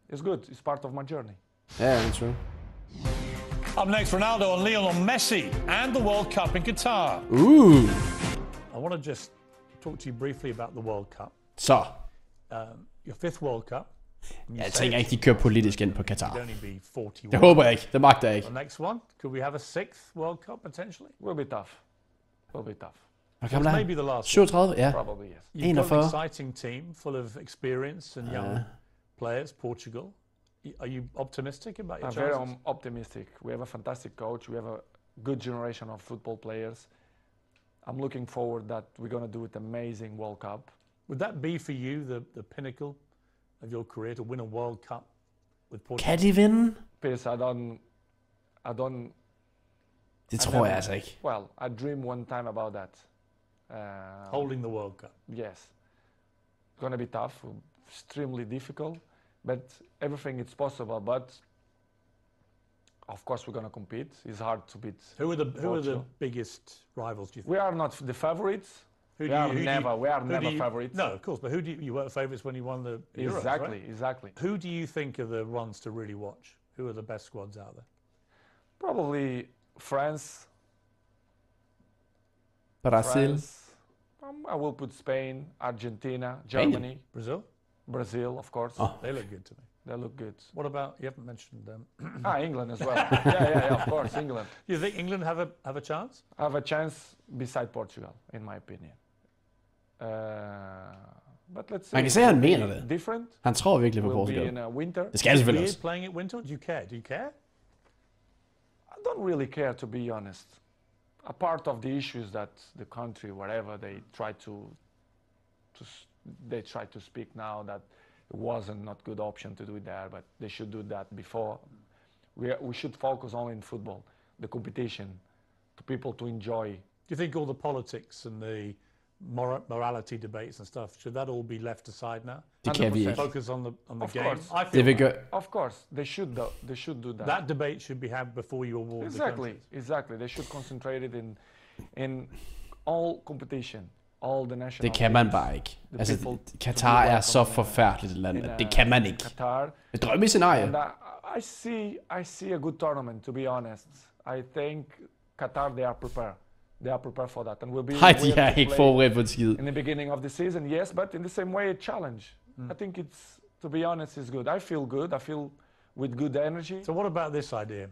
it's good. It's part of my journey. Yeah, that's true. Up next, Ronaldo and Lionel Messi and the World Cup in Qatar. Ooh. I want to just talk to you briefly about the World Cup. Så. Your fifth World Cup. Jeg tænker ikke, de kører politisk ind på Qatar. You'd only be 41. Det håber jeg ikke. Det magter jeg ikke. The next one, could we have a sixth World Cup potentially? Will be tough. Will be tough. Hvor gammel er Maybe the last 37? Ja. Probably yes. You've got 41. an exciting team full of experience and young players, Portugal. Are you optimistic about your I'm chances? very optimistic. We have a fantastic coach. We have a good generation of football players. I'm looking forward that we're going to do an amazing World Cup. Would that be for you the pinnacle of your career to win a World Cup with Portugal? Kan de vinde? Piers, I don't. Det tror jeg altså ikke. Well, I dream one time about that. Holding the World Cup. Yes. It's going to be tough, extremely difficult, but everything is possible. But of course, we're going to compete. It's hard to beat. Who are the Portugal. biggest rivals, do you think? We are not the favorites. We are never favorites. No, of course, but you were favourites when you won the Euros, Exactly, right? exactly. Who do you think are the ones to really watch? Who are the best squads out there? Probably France. Brasil. I will put Spain, Argentina, Germany, Brazil? Brazil, of course. Oh. They look good to me. They look good. What about, you haven't mentioned England as well. yeah, of course, England. do you think England have a chance? Have a chance beside Portugal, in my opinion. But let's see. Man kan se, at han mener det. Different. Han tror virkelig på Will be Portugal. in winter. Det skal han selvfølgelig Weird også. playing at winter? Do you care? Do you care? I don't really care, to be honest. A part of the issues that the country, whatever, they try to speak now that it wasn't not good option to do it there, but they should do that before. We should focus only in football, the competition, to people to enjoy. Do you think all the politics and the morality debates and stuff, should that all be left aside now? Det kan vi 100%. ikke. Focus on the Of game. course. I Det feel vil gøre... Of course, they should do that. that debate should be had before you award the countries. Exactly. They should concentrate it in all competition, all the national. Det kan man teams, bare ikke. the Altså, people to Qatar be er så welcome forfærdeligt et land, in, at det kan man ikke. Qatar. Et drømmescenarie. And I see a good tournament, to be honest. I think Qatar, they are prepared. They are prepared for that, and we'll be. Nej, de willing er to ikke play forberedt på en skid. in the beginning of the season, yes, but in the same way, a challenge. I think it's, to be honest, it's good. I feel good. I feel with good energy. So what about this idea?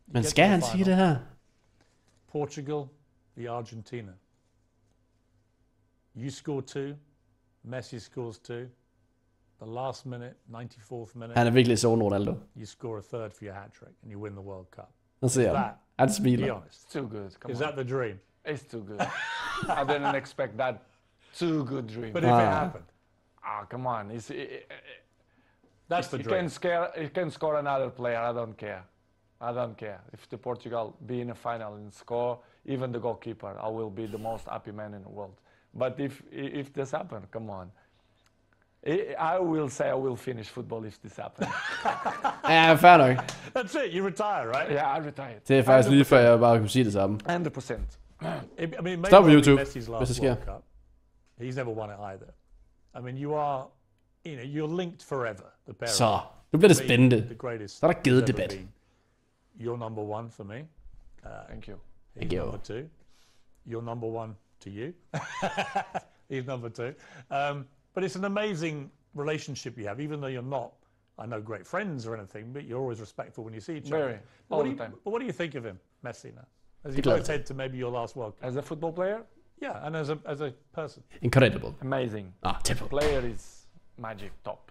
Men get skal to the han sige final. det her? Portugal, the Argentina. You score 2, Messi scores 2. The last minute, 94th minute, Han er virkelig i zone, Ronaldo. you score a third for your hat trick and you win the World Cup. Nu ser That, han. Han be smiler. honest, It's too good. Come is on. that the dream? It's too good. I didn't expect that. Too good dream. But if it happened, Come on. that's the He dream. can score another player. I don't care. I don't care. If the Portugal be in a final and score, even the goalkeeper, I will be the most happy man in the world. But if this happen, come on. I will say I will finish football if this happens. Ja, fair nok. That's it, you retire, right? Yeah, I retired. Det er faktisk lige før, jeg bare kunne sige det samme. 100%. I mean, maybe Stop with only YouTube, Messi's hvis det last sker. World Cup. He's never won it either. I mean, you're linked forever, the pair. Så, nu bliver det The spændende. greatest. Så er der givet there's ever debat. been. You're number one for me. Thank you. He's Thank you. number 2. You're number 1 to you. He's number 2. But it's an amazing relationship you have, even though you're not, I know, great friends or anything, but you're always respectful when you see each Very, other. all the time. But what do you think of him, Messi, now? As you Glad. both head to maybe your last World Cup? As a football player, Yeah, and as a person. Incredible. amazing. Typical. Player is magic, top.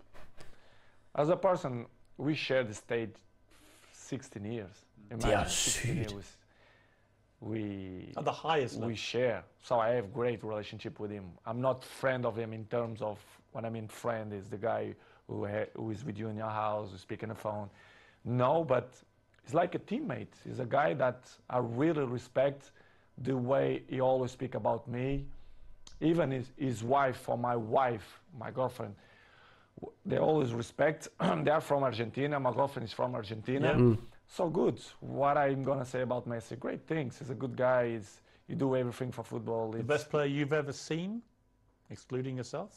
As a person, we share the stage 16 years. Imagine 16 sygt. years. We At the highest level. we share. So I have great relationship with him. I'm not friend of him in terms of, when I mean friend is the guy who is with you in your house, who speak on the phone. No, but he's like a teammate. He's a guy that I really respect the way he always speak about me. Even his wife or my girlfriend, they always respect. They're from Argentina. My girlfriend is from Argentina. Yeah. So good. What I'm gonna say about Messi? Great things. He's a good guy. You do everything for football. The best player you've ever seen, excluding yourself?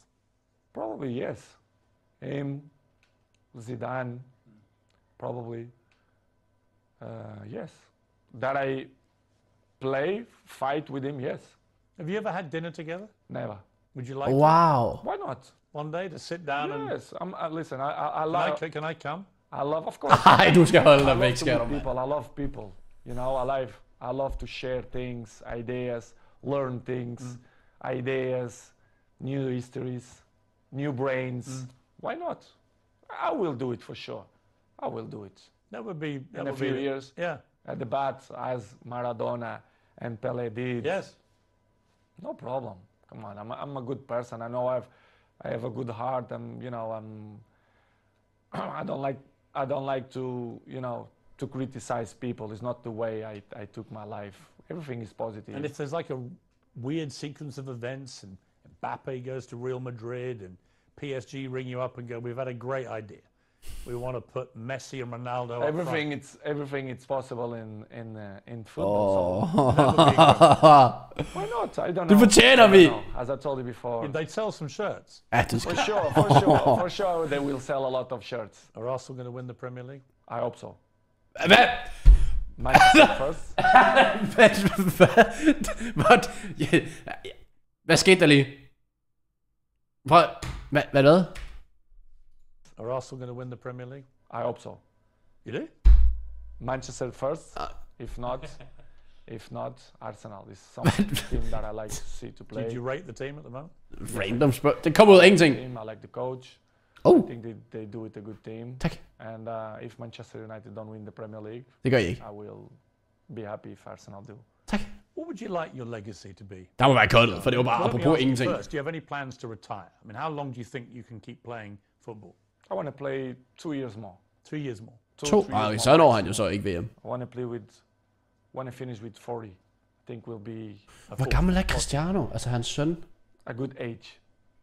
Probably yes. Him, Zidane, probably. Yes. That I play, fight with him, yes. Have you ever had dinner together? Never. Would you like to? Wow. Why not? One day to sit down and... Yes. Listen, I love... Can I come? I love, of course. Ej, du skal holde dig I væk, love to skal du, meet mand. people. I love people. You know, I love to share things, ideas, learn things, ideas, new histories, new brains. Why not? I will do it for sure. I will do it. That would be... In a few years. Yeah. At the bat, as Maradona and Pele did. Yes. No problem. Come on, I'm a good person. I know I have a good heart. I don't like to, to criticize people. It's not the way I took my life. Everything is positive. And if there's like a weird sequence of events and Mbappe goes to Real Madrid and PSG ring you up and go, we've had a great idea. We want to put Messi and Ronaldo up front. Everything it's possible in football. Oh. So why not? I don't know. Du fortjener vi. As I told you before. They sell some shirts. Ja, du skal. For sure, they will sell a lot of shirts. Are Arsenal going to win the Premier League? I hope so. Hvad? Manchester first. Hvad skete der lige? Hvad? Are Arsenal going to win the Premier League? I hope so. You do? Manchester first. If not, Arsenal is some team that I like to see to play. Did you rate the team at the moment? Random spørgsmål. Det kommer ud af ingenting. I like the coach. Oh. I think they do it a good team. Tak. And if Manchester United don't win the Premier League, Det gør I ikke. I will be happy if Arsenal do. Tak. What would you like your legacy to be? Der må være koldt, for det var bare Well, let me apropos ask you ingenting. first, do you have any plans to retire? I mean, how long do you think you can keep playing football? I want to play 2 years more. 2 years more. 3 Ah, years så more. når han jo så ikke VM. I want to play with, when I finish with 40, I think will be Hvor gammel er Cristiano? Altså hans søn? a good age.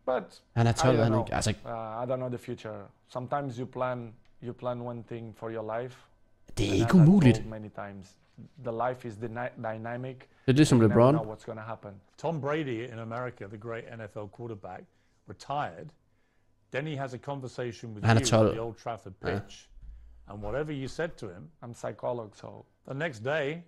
But Han er I 12, don't han know. ikke? Altså, I don't know the future. Sometimes you plan one thing for your life. det er and ikke as I've umuligt. told many times, the life is dynamic. Det er det som You never LeBron. know what's going to happen. Tom Brady in America, the great NFL quarterback, retired. Then he has a conversation with Han er you 12. at the Old Trafford pitch. And whatever you said to him, I'm psychologist, so the next day,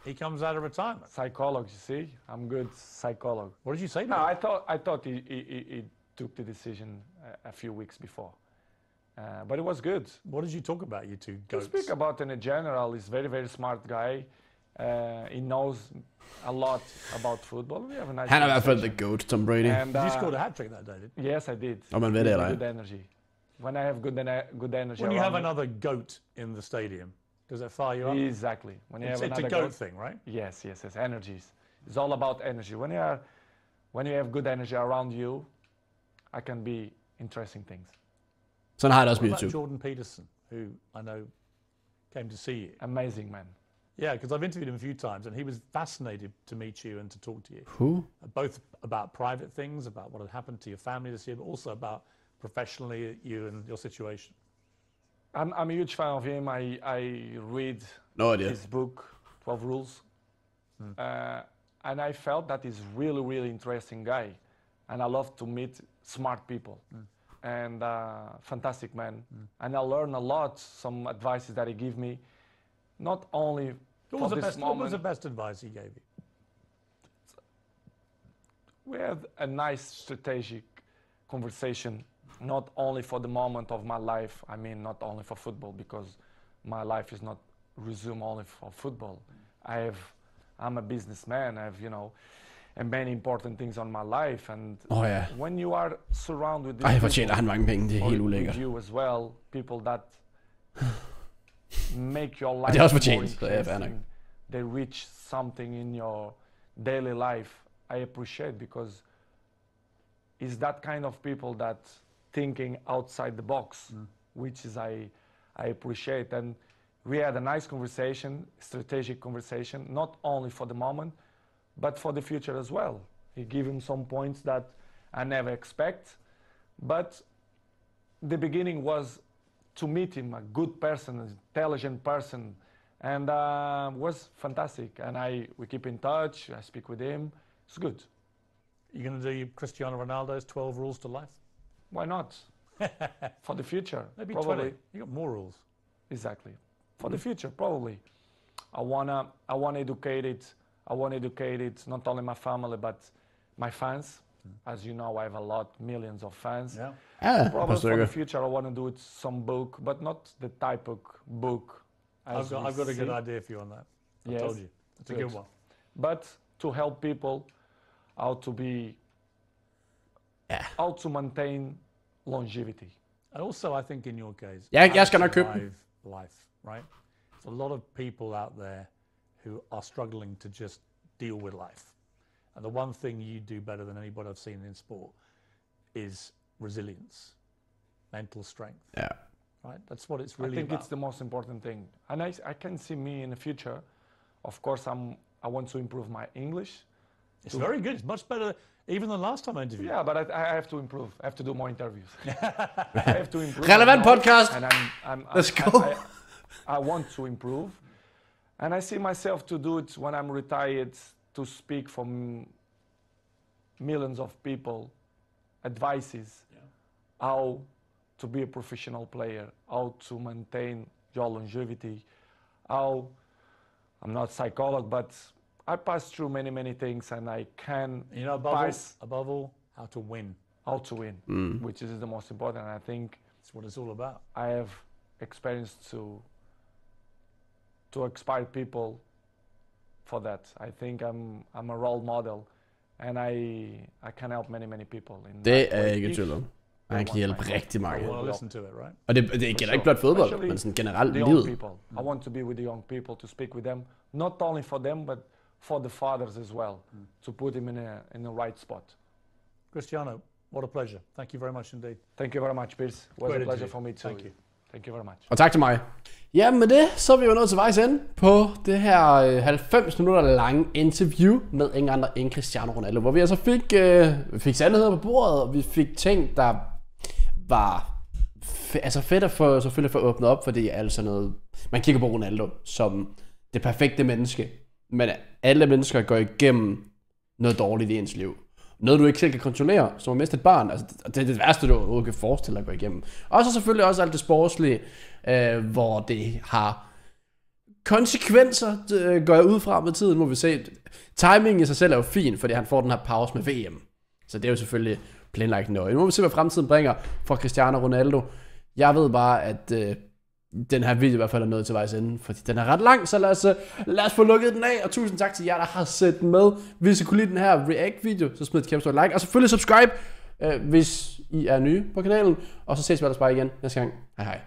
he comes out of retirement. psychologist, you see, I'm good psychologist. What did you say to No, him? I thought he took the decision a few weeks before, but it was good. What did you talk about, you two To goats? speak about in a general, he's very smart guy. He knows a lot about football. We have a nice Han er i hvert fald the conversation. goat, Tom Brady. And You scored a hat-trick that day, didn't you? yes, I did. Og man ved det, With eller good hvad? energy. When I have good energy When you have around me- another goat in the stadium, does that fire you up? exactly. When you It's have a another goat thing, right? Yes. Energies. It's all about energy. When you have good energy around you, I can be interesting things. Sådan har jeg det også What på about YouTube. Jordan Peterson, who I know came to see you? Amazing man. Yeah, because I've interviewed him a few times, and he was fascinated to meet you and to talk to you. Who? Both about private things, about what had happened to your family this year, but also about professionally you and your situation. I'm a huge fan of him. I read No idea. his book, 12 Rules, and I felt that he's really interesting guy, and I love to meet smart people, and fantastic man, and I learn a lot. Some advices that he give me, not only What for was, the this best, what moment. was the best advice he gave you? We had a nice strategic conversation, not only for the moment of my life. I mean, not only for football, because my life is not resumed only for football. I'm a businessman. I have, and many important things on my life. And Ja. when you are surrounded with Ej, these hvor tjener han mange penge. Det er or helt with ulækkert. you as well, people that make your life det er også more fortjent, så ja, fair nok. interesting. They reach something in your daily life. I appreciate, because it's that kind of people that thinking outside the box, which is I appreciate. And we had a nice conversation, strategic conversation, not only for the moment, but for the future as well. He gave him some points that I never expect, but the beginning was to meet him, a good person, an intelligent person, and was fantastic. And we keep in touch. I speak with him. It's good. You going to do Cristiano Ronaldo's 12 rules to life? Why not? For the future, Maybe probably. 20. You got more rules. Exactly. For the future, probably. I want to educate it, not only my family but my fans. As you know, I have millions of fans. Ja, Probably for the future, I want to do it some book, but not the type of book. I've got a good idea for you on that. I told you. It's a good one. But to help people how to maintain longevity. And also, I think in your case, jeg skal nok købe life, right? There's a lot of people out there who are struggling to just deal with life. And the one thing you do better than anybody I've seen in sport is resilience, mental strength. Yeah. Right? That's what it's really I think about. it's the most important thing. And I can see me in the future. Of course, I want to improve my English. It's very good. It's much better even than last time I interviewed. Yeah, but I have to improve. I have to do more interviews. I have to improve. Relevant podcast. And Let's go. I want to improve. And I see myself to do it when I'm retired, to speak for millions of people, advices, how to be a professional player, how to maintain your longevity, how, I'm not a psychologist, but I pass through many things, and I can above all, how to win. How to win, which is the most important. And I think that's what it's all about. I have experience to inspire people for that. I think I'm a role model, and I can help many people. Det er ikke tvivl om. Han kan hjælpe rigtig mange. I want to listen to it, right? Og det gælder ikke blot fodbold, men sådan generelt livet. I want to be with the young people, to speak with them, not only for them, but for the fathers as well, to put them in the right spot. Cristiano, what a pleasure. Thank you very much indeed. Thank you very much, Piers. It was a pleasure for me too. Thank you. Thank you very much. Og tak til mig. Ja, med det, så er vi jo nået til vejs ende på det her 90 minutter lange interview med ingen andre end Cristiano Ronaldo, hvor vi altså fik sandheder på bordet, og vi fik ting, der var fedt at få selvfølgelig få åbnet op, fordi altså noget, man kigger på Ronaldo som det perfekte menneske, men alle mennesker går igennem noget dårligt i ens liv. Noget du ikke selv kan kontrollere, som at miste et barn, altså, det er det værste du overhovedet kan forestille dig at gå igennem. Og så selvfølgelig også alt det sportslige, hvor det har konsekvenser, går jeg ud fra med tiden, må vi se. Timingen i sig selv er jo fin, fordi han får den her pause med VM. Så det er jo selvfølgelig planlagt nøje. Nu må vi se, hvad fremtiden bringer for Cristiano Ronaldo. Jeg ved bare, at den her video i hvert fald er nået til vejs ende, fordi den er ret lang, så lad os få lukket den af, og tusind tak til jer, der har set den med. Hvis I kunne lide den her React-video, så smid et kæmpe stort like, og selvfølgelig subscribe, hvis I er nye på kanalen, og så ses vi ellers bare igen næste gang. Hej hej.